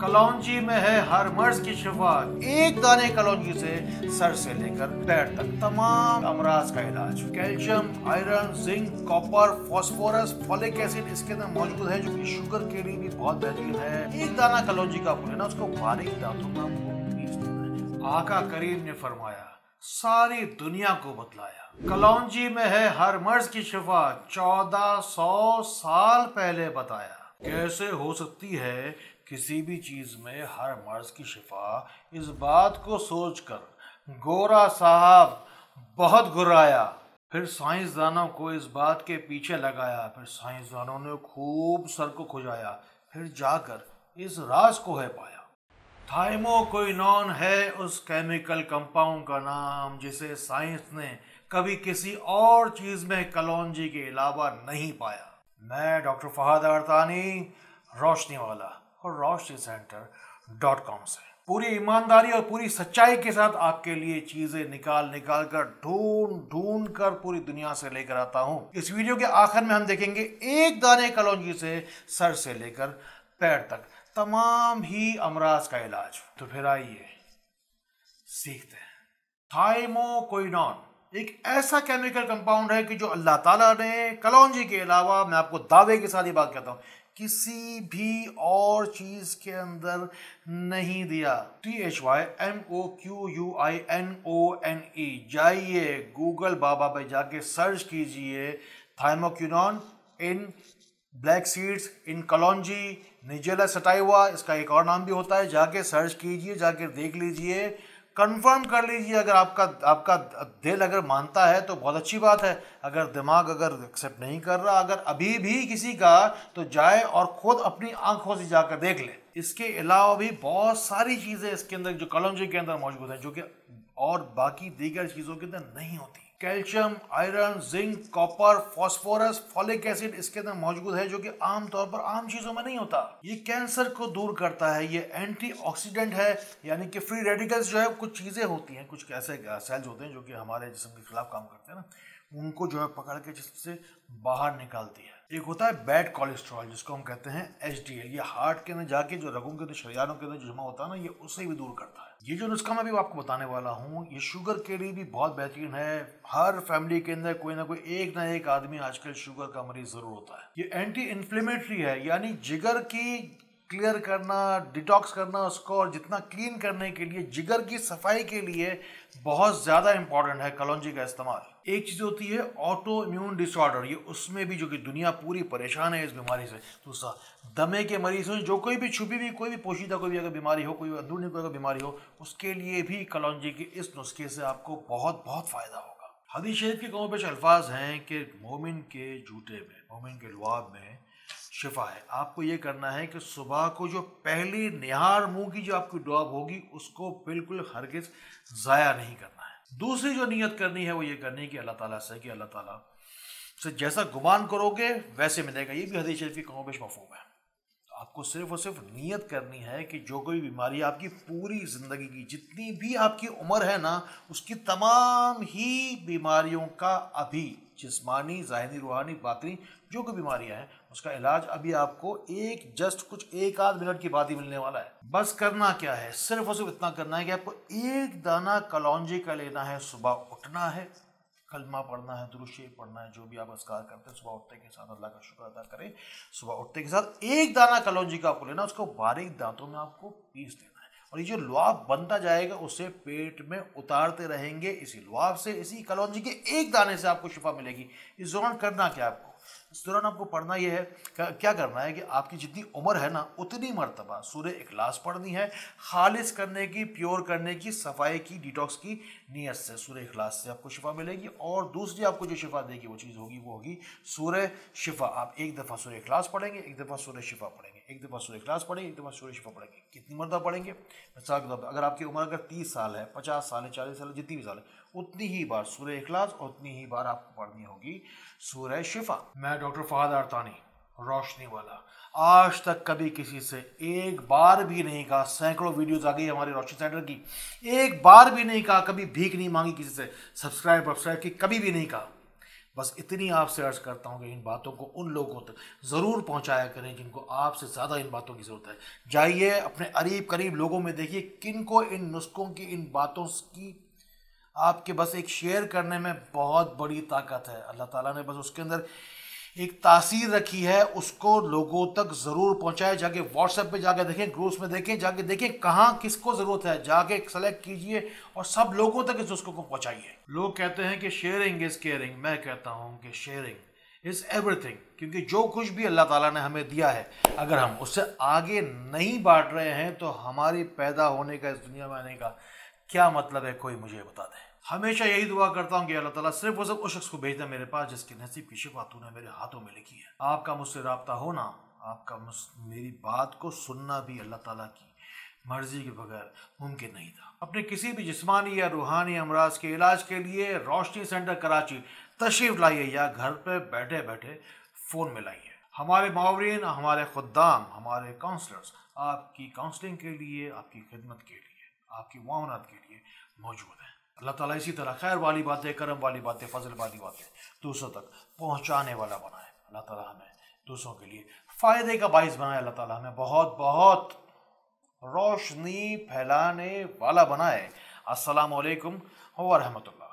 कलौंजी में है हर मर्ज की शिफा। एक दाने कलौंजी से सर से लेकर पैर तक तमाम अमराज का इलाज। Calcium, iron, zinc, copper, phosphorus, folic acid इसके अंदर मौजूद है, जो कि शुगर के लिए भी बहुत बेहतरीन है। एक दाना कलौंजी का आपको लेना, उसको बारीक दांतों में आपको पीस देना है। आका करीम ने फरमाया, सारी दुनिया को बतलाया, कलौंजी में है हर मर्ज की शिफा। 1400 साल पहले बताया। कैसे हो सकती है किसी भी चीज में हर मर्ज की शिफा? इस बात को सोचकर गोरा साहब बहुत घुराया। फिर साइंसदानों को इस बात के पीछे लगाया। फिर साइंसदानों ने खूब सर को खुजाया। फिर जाकर इस राज को है पाया। थाइमोक्विनोन है उस केमिकल कंपाउंड का नाम, जिसे साइंस ने कभी किसी और चीज में कलौंजी के अलावा नहीं पाया। मैं डॉक्टर फहद अरतानी, रोशनी वाला और रोशनी सेंटर.com से पूरी ईमानदारी और पूरी सच्चाई के साथ आपके लिए चीजें निकाल कर ढूंढ कर पूरी दुनिया से लेकर आता हूं। इस वीडियो के आखिर में हम देखेंगे एक दाने कलौंजी से सर से लेकर पैर तक तमाम ही अमराज का इलाज। तो फिर आइए सीखते हैं। थाइमोक्विनोन एक ऐसा केमिकल कंपाउंड है कि जो अल्लाह ताला ने कलौंजी के अलावा, मैं आपको दावे के साथ ही बात कहता हूं, किसी भी और चीज के अंदर नहीं दिया। THYMOQUINONE जाइए गूगल बाबा पे जाके सर्च कीजिए thymoquinone in black seeds in kalonji nigella sativa, इसका एक और नाम भी होता है। जाके सर्च कीजिए, जाके देख लीजिए, कंफर्म कर लीजिए। अगर आपका दिल अगर मानता है तो बहुत अच्छी बात है। अगर दिमाग अगर एक्सेप्ट नहीं कर रहा, अगर अभी भी किसी का, तो जाए और खुद अपनी आंखों से जाकर देख ले। इसके अलावा भी बहुत सारी चीजें इसके अंदर जो कलौंजी के अंदर मौजूद है, जो कि और बाकी दीगर चीजों के अंदर नहीं होती। Calcium, iron, zinc, copper, phosphorus, folic acid इसके अंदर मौजूद है, जो कि आमतौर पर आम चीजों में नहीं होता। ये कैंसर को दूर करता है। ये एंटीऑक्सीडेंट है, यानी कि फ्री रेडिकल्स जो है, कुछ चीजें होती हैं, कुछ ऐसे सेल्स होते हैं जो कि हमारे जिस्म के खिलाफ काम करते हैं ना, उनको जो है पकड़ के जिसम से बाहर निकालती है। एक होता है बैड कोलेस्ट्रॉल, जिसको हम कहते हैं HDL। ये हार्ट के अंदर जाके जो रगों के अंदर, शरीरों के अंदर जो जमा होता है ना, ये उससे भी दूर करता है। ये जो नुस्खा मैं भी आपको बताने वाला हूँ, ये शुगर के लिए भी बहुत बेहतरीन है। हर फैमिली के अंदर कोई ना कोई एक ना एक आदमी आजकल शुगर का मरीज जरूर होता है। ये एंटी इन्फ्लेमेटरी है, यानी जिगर की क्लियर करना, डिटॉक्स करना उसको, और जितना क्लीन करने के लिए, जिगर की सफाई के लिए बहुत ज़्यादा इंपॉर्टेंट है कलौंजी का इस्तेमाल। एक चीज़ होती है ऑटो इम्यून डिसऑर्डर, ये उसमें भी जो कि दुनिया पूरी परेशान है इस बीमारी से। दूसरा, दमे के मरीज हो, जो कोई भी छुपी हुई, कोई भी पोशीदा कोई भी अगर बीमारी हो, कोई अंदरूनी कोई अगर बीमारी हो, उसके लिए भी कलौंजी के इस नुस्खे से आपको बहुत बहुत फायदा होगा। हदीस शरीफ के कौम पेश अल्फाज हैं कि मोमिन के जूते में, मोमिन के लुआब में शिफा है। आपको ये करना है कि सुबह को जो पहली निहार मुंह की जो आपकी दुआ होगी, उसको बिल्कुल हरगिज ज़ाया नहीं करना है। दूसरी जो नियत करनी है वो ये करनी है कि अल्लाह ताला से, कि अल्लाह ताला से जैसा गुमान करोगे वैसे मिलेगा। ये भी हदीस शरीफ की कौम पेश मफहूम है। आपको सिर्फ और सिर्फ नियत करनी है कि जो कोई बीमारी आपकी पूरी जिंदगी की, जितनी भी आपकी उम्र है ना, उसकी तमाम ही बीमारियों का अभी जिस्मानी, ज़ाहिरी, रूहानी, बातनी जो कोई बीमारियां हैं, उसका इलाज अभी आपको कुछ एक आध मिनट के बाद ही मिलने वाला है। बस करना क्या है, सिर्फ और सिर्फ इतना करना है कि आपको एक दाना कलौंजी का लेना है। सुबह उठना है, कलमा पढ़ना है, दुरूद शरीफ पढ़ना है, जो भी आप अस्कार करते हैं सुबह उठते के साथ अल्लाह का शुक्र अदा करें। सुबह उठते के साथ एक दाना कलौंजी का आपको लेना, उसको बारीक दांतों में आपको पीस देना है, और ये जो लुआब बनता जाएगा उसे पेट में उतारते रहेंगे। इसी लुआब से, इसी कलौंजी के एक दाने से आपको शिफा मिलेगी। इस दौरान करना क्या आपको, इस दौरान आपको पढ़ना यह है, क्या करना है कि आपकी जितनी उम्र है ना, उतनी मरतबा सूरह इखलास पढ़नी है, खालिस करने की, प्योर करने की, सफाई की, डिटॉक्स की नीयत से। सूरह इखलास से आपको शिफा मिलेगी। और दूसरी आपको जो शिफा देगी वो चीज़ होगी, वो होगी सूरह शिफा। आप एक दफ़ा सूरह इखलास पढ़ेंगे, एक दफ़ा सूरह शिफा पढ़ेंगे, एक दफ़ा सूरह इखलास पढ़ेंगे, एक दफ़ा सूरह शिफा पढ़ेंगे। कितनी मरतबा पढ़ेंगे? मिसाल के तौर पर अगर आपकी उम्र अगर 30 साल है, 50 साल है, 40 साल है, जितनी भी साल है, उतनी ही बार सूरह इखलास और उतनी ही बार आपको पढ़नी होगी सूरह शिफा। मैं डॉक्टर फहद अरतानी, रोशनी वाला, आज तक कभी किसी से एक बार भी नहीं कहा, सैकड़ों वीडियोस आ गई हमारे रोशनी सेंटर की, एक बार भी नहीं कहा, कभी भीख नहीं मांगी किसी से, सब्सक्राइब की, कभी भी नहीं कहा। बस इतनी आपसे अर्ज करता हूँ कि इन बातों को उन लोगों तक ज़रूर पहुँचाया करें जिनको आपसे ज़्यादा इन बातों की ज़रूरत है। जाइए अपने करीब करीब लोगों में, देखिए किनको इन नुस्खों की, इन बातों की आपके बस एक शेयर करने में बहुत बड़ी ताकत है। अल्लाह ताला ने बस उसके अंदर एक तासीर रखी है, उसको लोगों तक ज़रूर पहुंचाए। जाके व्हाट्सएप पे जाके देखें, ग्रुप्स में देखें, जाके देखें कहाँ किसको ज़रूरत है, जाके सेलेक्ट कीजिए और सब लोगों तक इस उसको पहुंचाइए। लोग कहते हैं कि शेयरिंग इज़ केयरिंग, मैं कहता हूँ कि शेयरिंग इज़ एवरीथिंग, क्योंकि जो कुछ भी अल्लाह ताला ने हमें दिया है, अगर हम उससे आगे नहीं बांट रहे हैं तो हमारी पैदा होने का, इस दुनिया में आने का क्या मतलब है, कोई मुझे बता दे। हमेशा यही दुआ करता हूँ कि अल्लाह ताला सिर्फ वो सब उस शख्स को भेज दे मेरे पास जिसके नसीब की शिफा तूने मेरे हाथों में लिखी है। आपका मुझसे रब्ता होना, आपका मेरी बात को सुनना भी अल्लाह ताला की मर्जी के बगैर मुमकिन नहीं था। अपने किसी भी जिस्मानी या रूहानी अमराज के इलाज के लिए रोशनी सेंटर कराची तशरीफ लाइए या घर पे बैठे बैठे फ़ोन में लाइए। हमारे मावरीन, हमारे खुद्दाम, हमारे काउंसलर्स आपकी काउंसलिंग के लिए, आपकी खिदमत के लिए, आपकी मुआवनत के लिए मौजूद हैं। अल्लाह ताला इसी तरह खैर वाली बातें, करम वाली बातें, फजल वाली बातें दूसरों तक पहुंचाने वाला बनाए। अल्लाह ताला हमें दूसरों के लिए फ़ायदे का बाइस बनाए। अल्लाह ताला हमें बहुत बहुत रोशनी फैलाने वाला बनाए। अस्सलामु अलैकुम व रहमतुल्लाह।